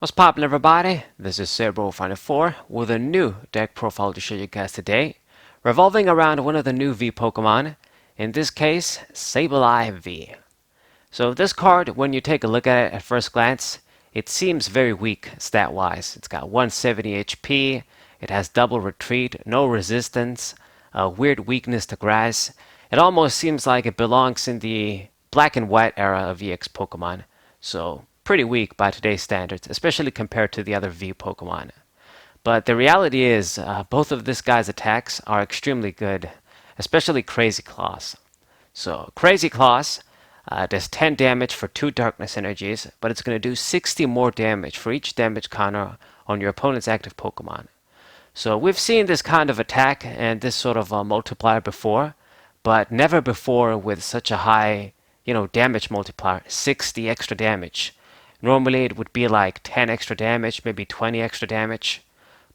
What's poppin', everybody? This is Sableye with a new deck profile to show you guys today, revolving around one of the new V Pokemon, in this case, Sableye V. So this card, when you take a look at it at first glance, it seems very weak stat-wise. It's got 170 HP, it has double retreat, no resistance, a weird weakness to grass. It almost seems like it belongs in the black and white era of EX Pokemon. So pretty weak by today's standards, especially compared to the other V Pokemon. But the reality is, both of this guy's attacks are extremely good, especially Crazy Claws. So Crazy Claws does 10 damage for 2 Darkness Energies, but it's going to do 60 more damage for each damage counter on your opponent's active Pokemon. So we've seen this kind of attack and this sort of multiplier before, but never before with such a high, damage multiplier, 60 extra damage. Normally it would be like 10 extra damage, maybe 20 extra damage,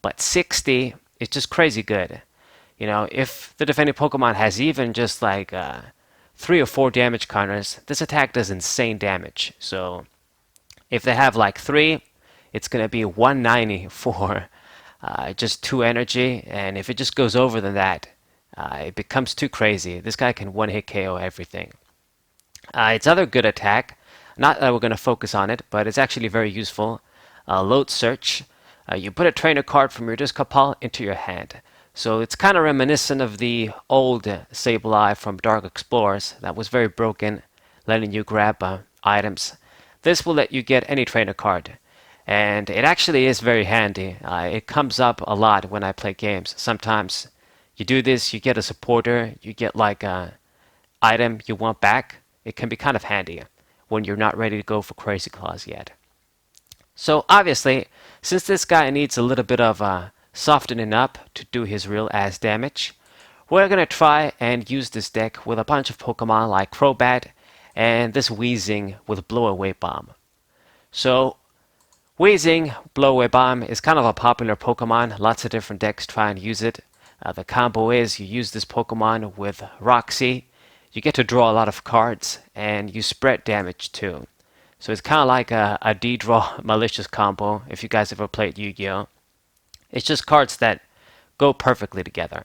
but 60 is just crazy good. If the defending Pokemon has even just like 3 or 4 damage counters, this attack does insane damage. So if they have like 3, it's going to be 190 for just 2 energy, and if it just goes over than that, it becomes too crazy. This guy can one-hit KO everything. Its other good attack, not that we're going to focus on it, but it's actually very useful. Load Search. You put a trainer card from your discard pile into your hand. So it's kind of reminiscent of the old Sableye from Dark Explorers that was very broken, letting you grab items. This will let you get any trainer card. And it actually is very handy. It comes up a lot when I play games. Sometimes you do this, you get a supporter, you get like a item you want back. It can be kind of handy when you're not ready to go for Crazy Claws yet. So obviously, since this guy needs a little bit of softening up to do his real ass damage, we're going to try and use this deck with a bunch of Pokemon like Crobat and this Weezing with Blow Away Bomb. So Weezing, Blow Away Bomb is kind of a popular Pokemon. Lots of different decks try and use it. The combo is you use this Pokemon with Roxy. You get to draw a lot of cards, and you spread damage too. So it's kind of like a D-draw malicious combo if you guys ever played Yu-Gi-Oh! It's just cards that go perfectly together.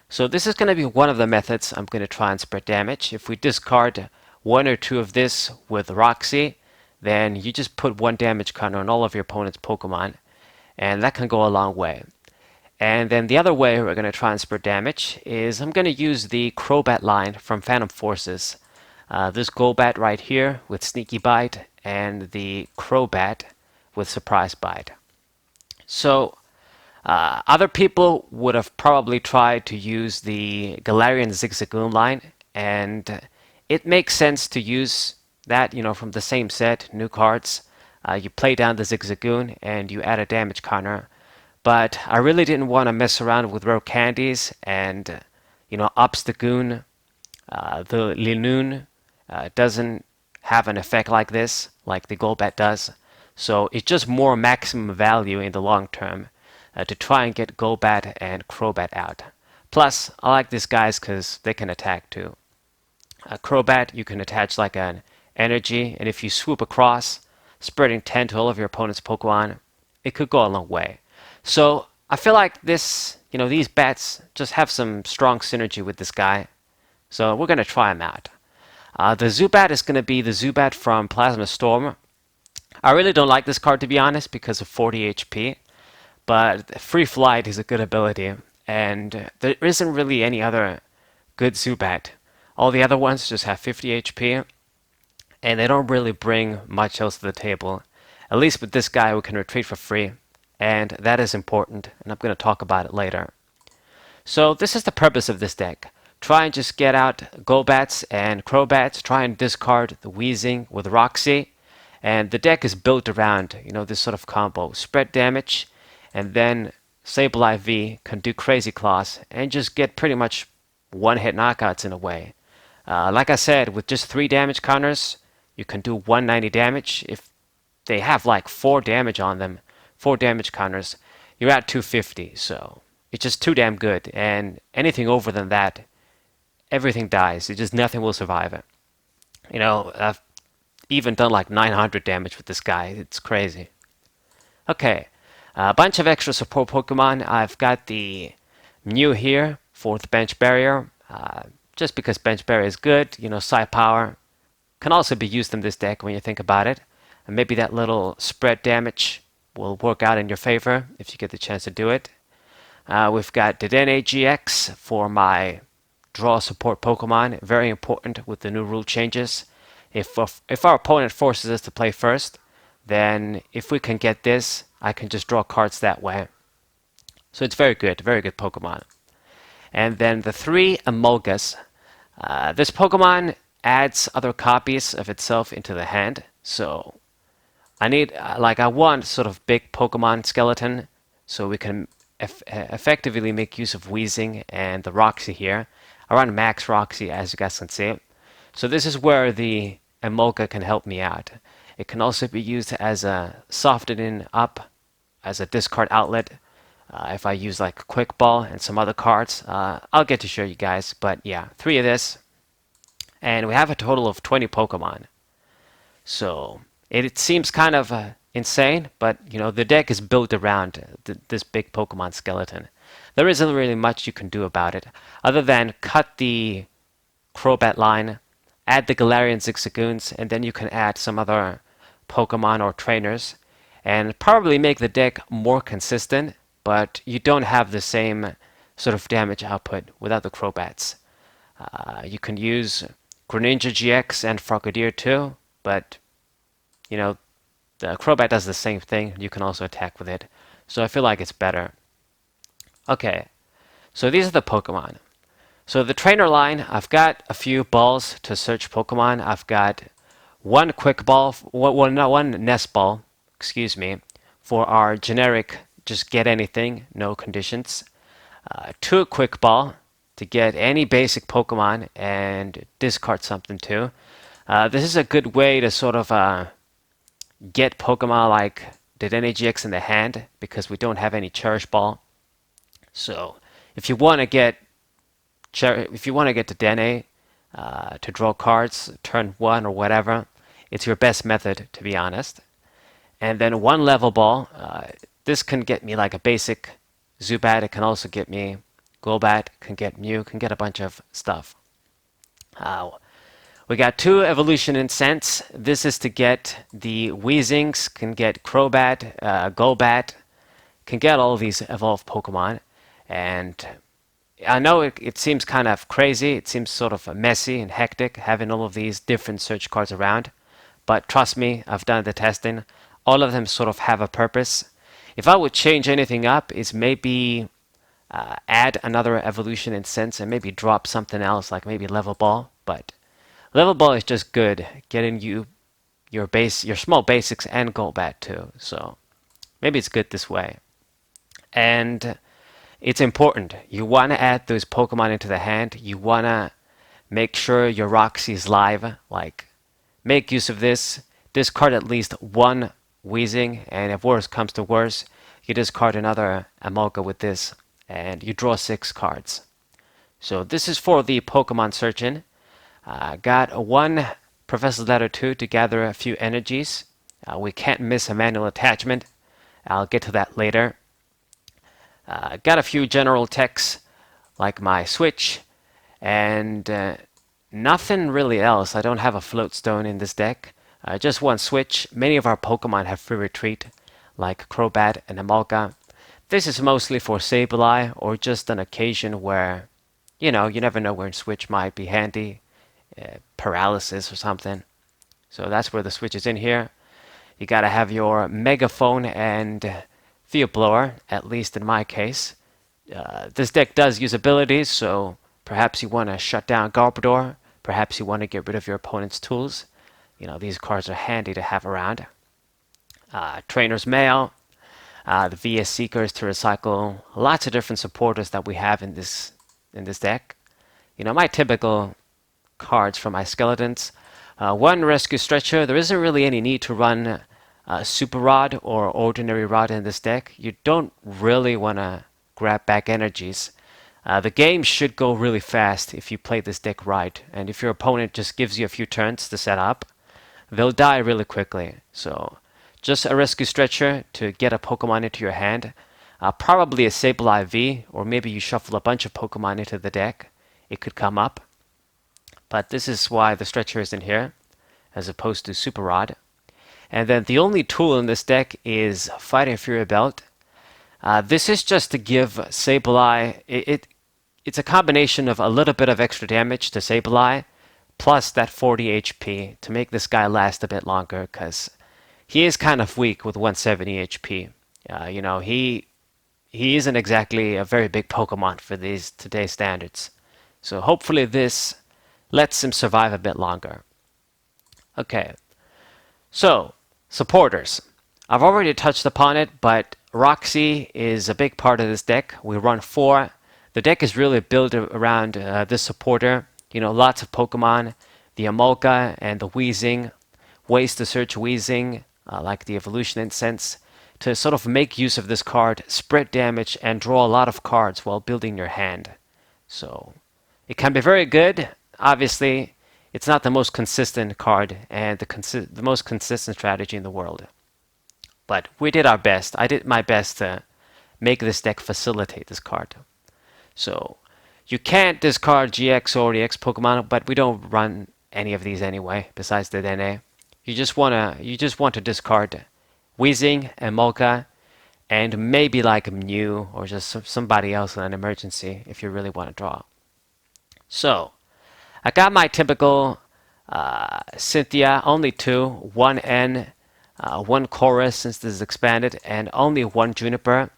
So this is going to be one of the methods I'm going to try and spread damage. If we discard 1 or 2 of this with Roxy, then you just put 1 damage counter on all of your opponent's Pokemon, and that can go a long way. And then the other way we're going to try and spread damage is I'm going to use the Crobat line from Phantom Forces. This Golbat right here with Sneaky Bite and the Crobat with Surprise Bite. So other people would have probably tried to use the Galarian Zigzagoon line, and it makes sense to use that, from the same set, new cards. You play down the Zigzagoon and you add a damage counter. But I really didn't want to mess around with rare candies and, Obstagoon. The Linoon doesn't have an effect like this, like the Golbat does. So it's just more maximum value in the long term to try and get Golbat and Crobat out. Plus, I like these guys because they can attack too. Crobat, you can attach like an energy, and if you swoop across, spreading 10 to all of your opponent's Pokemon, it could go a long way. So I feel like these bats just have some strong synergy with this guy. So we're going to try him out. The Zubat is going to be the Zubat from Plasma Storm. I really don't like this card, to be honest, because of 40 HP. But Free Flight is a good ability. And there isn't really any other good Zubat. All the other ones just have 50 HP. And they don't really bring much else to the table. At least with this guy, we can retreat for free. And that is important, and I'm going to talk about it later. So this is the purpose of this deck. Try and just get out Golbats and Crobats, try and discard the Weezing with Roxy, and the deck is built around, this sort of combo. Spread damage, and then Sableye V can do Crazy Claws, and just get pretty much one-hit knockouts in a way. Like I said, with just 3 damage counters, you can do 190 damage. If they have like 4 damage on them, 4 damage counters, you're at 250, so it's just too damn good, and anything over than that, everything dies. It just nothing will survive it. I've even done like 900 damage with this guy. It's crazy. Okay, a bunch of extra support Pokemon. I've got the Mew here for the bench barrier. Just because bench barrier is good, Psi Power can also be used in this deck when you think about it. And maybe that little spread damage will work out in your favor if you get the chance to do it. We've got Dedenne GX for my draw support Pokemon. Very important with the new rule changes. If our opponent forces us to play first, then if we can get this, I can just draw cards that way. So it's very good Pokemon. And then the 3 Emolgas. This Pokemon adds other copies of itself into the hand. So I want sort of big Pokemon skeleton so we can effectively make use of Weezing and the Roxy here. Around max Roxy, as you guys can see. So this is where the Emolga can help me out. It can also be used as a softening up, as a discard outlet. If I use like Quick Ball and some other cards, I'll get to show you guys. But yeah, 3 of this. And we have a total of 20 Pokemon. So it seems kind of insane, but the deck is built around this big Pokemon skeleton. There isn't really much you can do about it, other than cut the Crobat line, add the Galarian Zigzagoons, and then you can add some other Pokemon or trainers, and probably make the deck more consistent, but you don't have the same sort of damage output without the Crobats. You can use Greninja GX and Frogadier too, but the Crobat does the same thing. You can also attack with it. So I feel like it's better. Okay, so these are the Pokemon. So the trainer line, I've got a few balls to search Pokemon. I've got one quick ball, one nest ball, excuse me, for our generic just get anything, no conditions. 2 quick ball to get any basic Pokemon and discard something too. This is a good way to sort of get Pokemon like Dedenne GX in the hand because we don't have any Cherish Ball. So if you want to get Dedenne to draw cards turn 1 or whatever, it's your best method, to be honest. And then 1 level ball. This can get me like a basic Zubat. It can also get me Golbat. Can get Mew. Can get a bunch of stuff. We got 2 Evolution in Sense. This is to get the Weezings. Can get Crobat, Golbat. Can get all these evolved Pokemon. And I know it seems kind of crazy. It seems sort of messy and hectic having all of these different search cards around. But trust me, I've done the testing. All of them sort of have a purpose. If I would change anything up, is maybe add another Evolution in Sense and maybe drop something else, like maybe Level Ball. But Level Ball is just good, getting you your small basics and Golbat too. So maybe it's good this way. And it's important. You want to add those Pokemon into the hand. You want to make sure your Roxy is live. Like, make use of this. Discard at least 1 Weezing, and if worse comes to worse, you discard another Emolga with this, and you draw 6 cards. So this is for the Pokemon searching. Got 1 Professor Letter 2 to gather a few energies. We can't miss a manual attachment. I'll get to that later. Got a few general techs, like my Switch, and nothing really else. I don't have a Float Stone in this deck. Just 1 Switch. Many of our Pokemon have free retreat, like Crobat and Emolga. This is mostly for Sableye, or just an occasion where, you never know when Switch might be handy. Paralysis or something. So that's where the Switch is in here. You gotta have your Megaphone and Field Blower, at least in my case. This deck does use abilities, so perhaps you want to shut down Garbodor. Perhaps you want to get rid of your opponent's tools. These cards are handy to have around. Trainer's Mail. The VS Seekers to recycle lots of different supporters that we have in this deck. My typical cards for my skeletons. 1 Rescue Stretcher. There isn't really any need to run Super Rod or Ordinary Rod in this deck. You don't really want to grab back energies. The game should go really fast if you play this deck right, and if your opponent just gives you a few turns to set up, they'll die really quickly. So just a rescue stretcher to get a Pokemon into your hand. Probably a Sableye V, or maybe you shuffle a bunch of Pokemon into the deck. It could come up. But this is why the stretcher is in here, as opposed to Super Rod. And then the only tool in this deck is Fighting Fury Belt. This is just to give Sableye, it's a combination of a little bit of extra damage to Sableye, plus that 40 HP to make this guy last a bit longer, because he is kind of weak with 170 HP. He isn't exactly a very big Pokemon for today's standards. So hopefully this lets him survive a bit longer. Okay, so supporters. I've already touched upon it, but Roxy is a big part of this deck. We run 4. The deck is really built around this supporter. Lots of Pokemon, the Amolka and the Weezing, ways to search Weezing, like the Evolution Incense, to sort of make use of this card, spread damage, and draw a lot of cards while building your hand. So it can be very good. Obviously, it's not the most consistent card and the most consistent strategy in the world. But we did our best. I did my best to make this deck facilitate this card. So you can't discard GX or EX Pokemon, but we don't run any of these anyway, besides the DNA. You just want to discard Weezing and Molka, and maybe like a Mew or just somebody else in an emergency if you really want to draw. So I got my typical Cynthia, only 2, 1 N, 1 Chorus since this is expanded, and only 1 Juniper.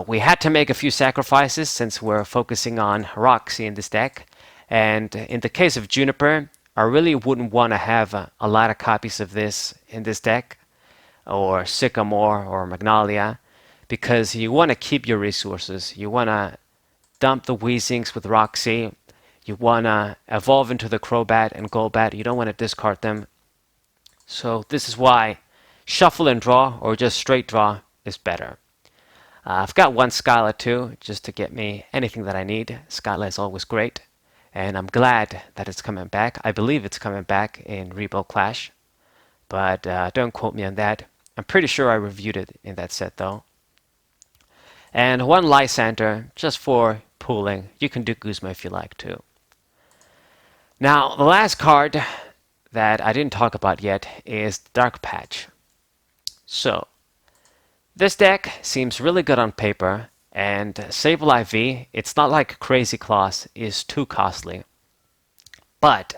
We had to make a few sacrifices since we're focusing on Roxy in this deck. And in the case of Juniper, I really wouldn't want to have a lot of copies of this in this deck, or Sycamore or Magnolia, because you want to keep your resources. You want to dump the Weezings with Roxy. You want to evolve into the Crobat and Golbat. You don't want to discard them. So this is why shuffle and draw, or just straight draw, is better. I've got 1 Skyla too, just to get me anything that I need. Skyla is always great, and I'm glad that it's coming back. I believe it's coming back in Rebuild Clash, but don't quote me on that. I'm pretty sure I reviewed it in that set though. And 1 Lysander, just for pooling. You can do Guzma if you like too. Now, the last card that I didn't talk about yet is Dark Patch. So, this deck seems really good on paper, and Sableye V, it's not like Crazy Claws is too costly. But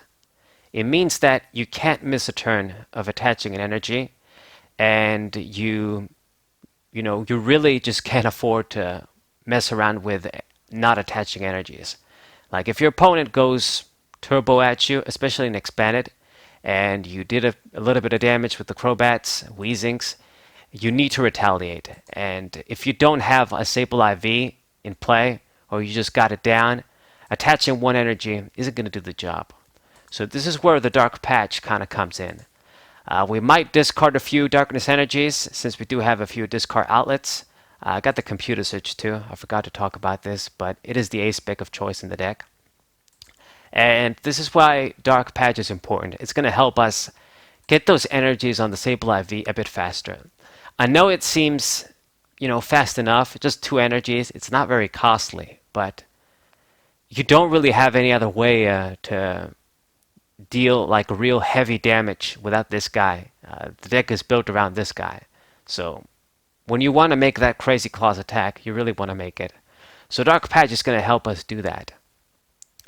it means that you can't miss a turn of attaching an energy, and you really just can't afford to mess around with not attaching energies. Like if your opponent goes turbo at you, especially in expanded, and you did a little bit of damage with the Crobats, Weezings, you need to retaliate. And if you don't have a Sableye V in play, or you just got it down, attaching 1 energy isn't going to do the job. So this is where the Dark Patch kind of comes in. We might discard a few Darkness Energies, since we do have a few discard outlets. I got the Computer Search too. I forgot to talk about this, but it is the ace pick of choice in the deck. And this is why Dark Patch is important. It's going to help us get those energies on the Sableye V a bit faster. I know it seems, fast enough, just 2 energies. It's not very costly, but you don't really have any other way to deal like real heavy damage without this guy. The deck is built around this guy. So when you want to make that Crazy Claws attack, you really want to make it. So Dark Patch is going to help us do that.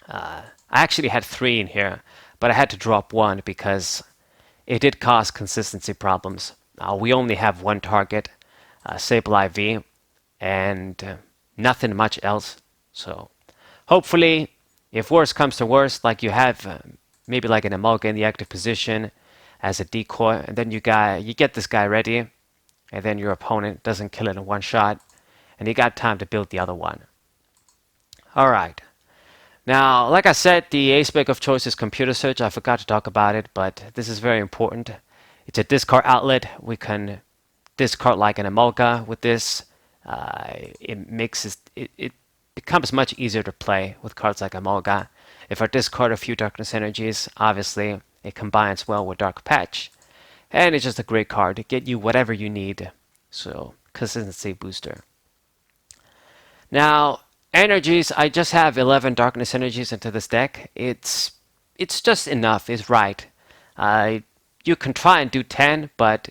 I actually had 3 in here, but I had to drop 1 because it did cause consistency problems. We only have 1 target, Sableye V, and nothing much else. So hopefully, if worse comes to worse, like you have maybe like an Amolga in the active position as a decoy, and then you get this guy ready, and then your opponent doesn't kill it in 1 shot, and you got time to build the other one. Alright. Now, like I said, the ace pick of choice is Computer Search. I forgot to talk about it, but this is very important. It's a discard outlet. We can discard like an Amolga with this. It becomes much easier to play with cards like Amolga. If I discard a few Darkness Energies, obviously it combines well with Dark Patch. And it's just a great card to get you whatever you need. So, consistency booster. Now, energies, I just have 11 darkness energies into this deck. It's just enough, it's right. You can try and do 10, but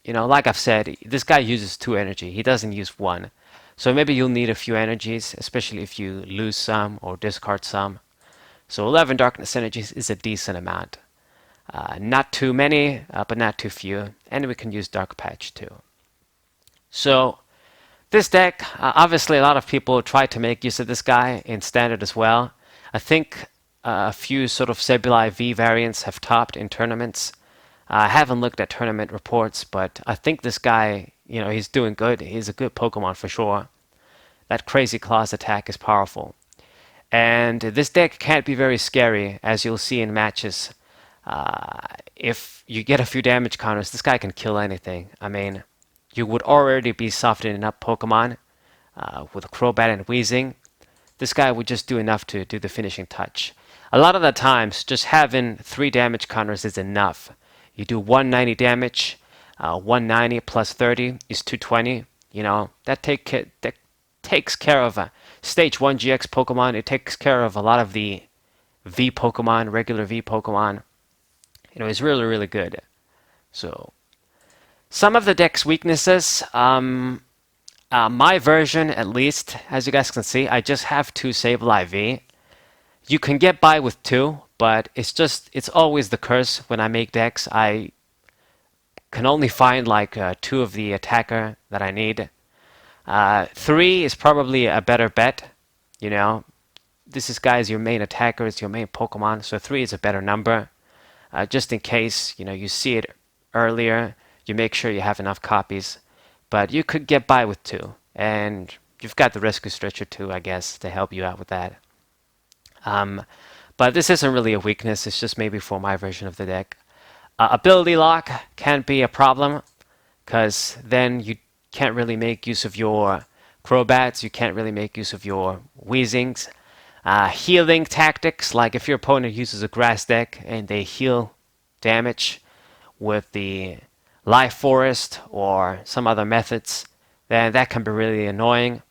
like I've said, this guy uses 2 energy. He doesn't use 1. So maybe you'll need a few energies, especially if you lose some or discard some. So 11 darkness energies is a decent amount. Not too many, but not too few. And we can use Dark Patch too. So this deck, obviously a lot of people try to make use of this guy in Standard as well. I think a few sort of Sableye V variants have topped in tournaments. I haven't looked at tournament reports, but I think this guy, he's doing good. He's a good Pokemon for sure. That Crazy Claws attack is powerful. And this deck can't be very scary, as you'll see in matches. If you get a few damage counters, this guy can kill anything. I mean, you would already be softening up Pokemon with Crobat and Weezing. This guy would just do enough to do the finishing touch. A lot of the times, just having 3 damage counters is enough. You do 190 damage, 190 plus 30 is 220. That takes care of Stage 1 GX Pokemon. It takes care of a lot of the V Pokemon, regular V Pokemon. It's really, really good. So, some of the deck's weaknesses, my version at least, as you guys can see, I just have 2 Sableye V. You can get by with 2, but it's always the curse when I make decks. I can only find like 2 of the attacker that I need. 3 is probably a better bet. This guy is your main attacker, it's your main Pokemon, so 3 is a better number. Just in case, you see it earlier, you make sure you have enough copies. But you could get by with 2, and you've got the Rescue Stretcher too, I guess, to help you out with that. But this isn't really a weakness, it's just maybe for my version of the deck. Ability lock can be a problem, because then you can't really make use of your Crobats, you can't really make use of your Weezings. Healing tactics, like if your opponent uses a grass deck and they heal damage with the Life Forest or some other methods, then that can be really annoying.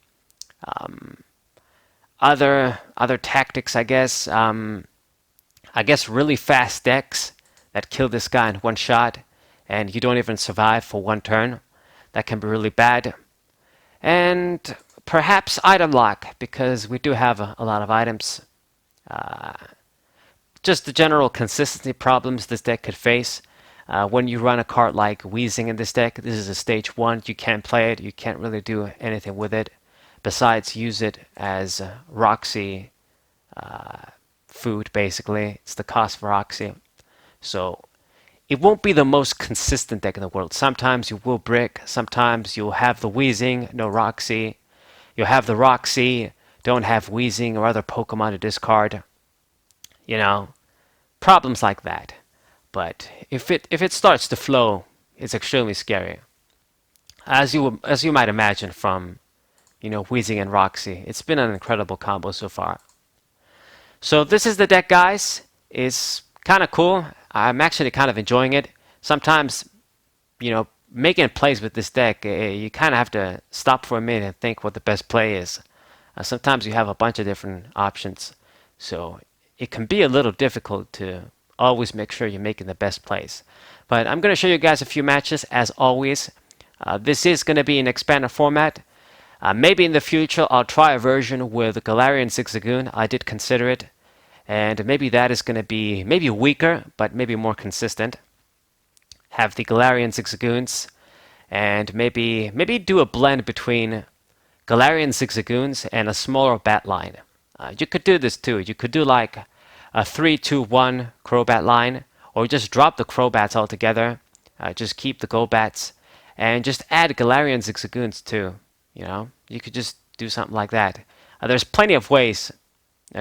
Other tactics, I guess really fast decks that kill this guy in one shot and you don't even survive for 1 turn. That can be really bad. And perhaps item lock, because we do have a lot of items. Just the general consistency problems this deck could face. When you run a card like Weezing in this deck, this is a stage 1, you can't play it, you can't really do anything with it, besides use it as Roxy food, basically. It's the cost for Roxy. So it won't be the most consistent deck in the world. Sometimes you will brick, sometimes you'll have the Weezing, no Roxy. You'll have the Roxy, don't have Weezing or other Pokemon to discard. Problems like that. But if it starts to flow, it's extremely scary. As you might imagine from, Weezing and Roxy, it's been an incredible combo so far. So this is the deck, guys. It's kind of cool. I'm actually kind of enjoying it. Sometimes, making plays with this deck, you kind of have to stop for a minute and think what the best play is. Sometimes you have a bunch of different options, so it can be a little difficult to always make sure you're making the best plays. But I'm going to show you guys a few matches as always. This is going to be an expanded format. Maybe in the future I'll try a version with Galarian Zigzagoon. I did consider it. And maybe that is going to be maybe weaker, but maybe more consistent. Have the Galarian Zigzagoons, and maybe do a blend between Galarian Zigzagoons and a smaller bat line. You could do this too. You could do like a 3-2-1 Crobat line, or just drop the Crobats altogether. Just keep the Golbats, and just add Galarian Zigzagoons too. You could just do something like that. There's plenty of ways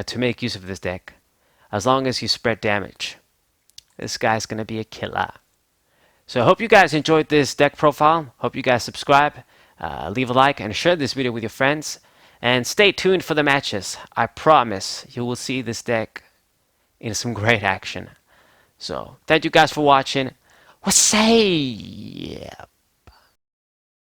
to make use of this deck, as long as you spread damage. This guy's going to be a killer. So I hope you guys enjoyed this deck profile. Hope you guys subscribe, leave a like, and share this video with your friends. And stay tuned for the matches. I promise you will see this deck in some great action. So thank you guys for watching. What's say?